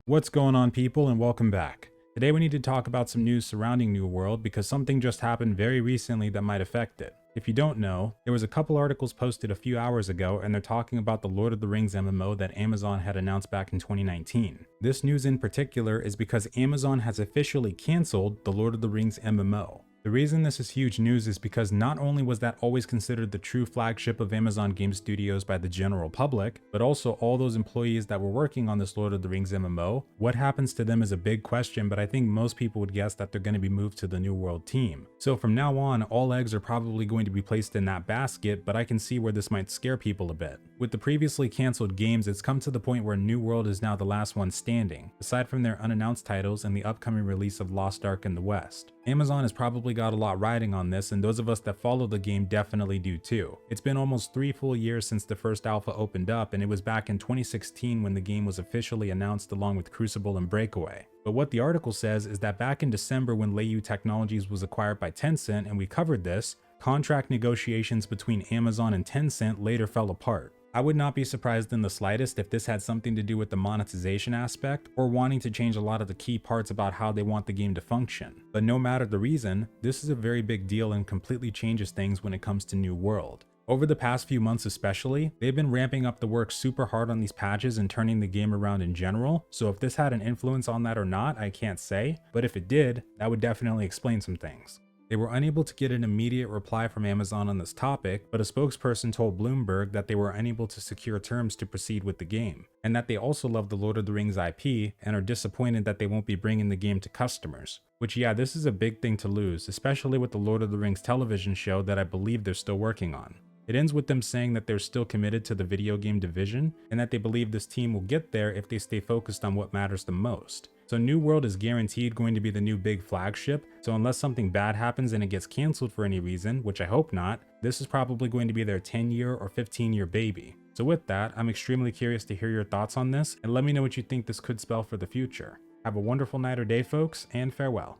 What's going on, people, and welcome back. Today we need to talk about some news surrounding New World because something just happened very recently that might affect it. If you don't know, there was a couple articles posted a few hours ago and they're talking about the Lord of the Rings MMO that Amazon had announced back in 2019. This news in particular is because Amazon has officially canceled the Lord of the Rings MMO. The reason this is huge news is because not only was that always considered the true flagship of Amazon Game Studios by the general public, but also all those employees that were working on this Lord of the Rings MMO, what happens to them is a big question, but I think most people would guess that they're going to be moved to the New World team. So from now on, all eggs are probably going to be placed in that basket, but I can see where this might scare people a bit. With the previously canceled games, it's come to the point where New World is now the last one standing, aside from their unannounced titles and the upcoming release of Lost Ark in the West. Amazon has probably got a lot riding on this, and those of us that follow the game definitely do too. It's been almost 3 full years since the first alpha opened up, and it was back in 2016 when the game was officially announced along with Crucible and Breakaway. But what the article says is that back in December when Leyou Technologies was acquired by Tencent, and we covered this, contract negotiations between Amazon and Tencent later fell apart. I would not be surprised in the slightest if this had something to do with the monetization aspect or wanting to change a lot of the key parts about how they want the game to function. But no matter the reason, this is a very big deal and completely changes things when it comes to New World. Over the past few months especially, they've been ramping up the work super hard on these patches and turning the game around in general, so if this had an influence on that or not, I can't say, but if it did, that would definitely explain some things. They were unable to get an immediate reply from Amazon on this topic, but a spokesperson told Bloomberg that they were unable to secure terms to proceed with the game, and that they also love the Lord of the Rings IP and are disappointed that they won't be bringing the game to customers. Which, yeah, this is a big thing to lose, especially with the Lord of the Rings television show that I believe they're still working on. It ends with them saying that they're still committed to the video game division, and that they believe this team will get there if they stay focused on what matters the most. So New World is guaranteed going to be the new big flagship, so unless something bad happens and it gets cancelled for any reason, which I hope not, this is probably going to be their 10-year or 15-year baby. So with that, I'm extremely curious to hear your thoughts on this, and let me know what you think this could spell for the future. Have a wonderful night or day, folks, and farewell.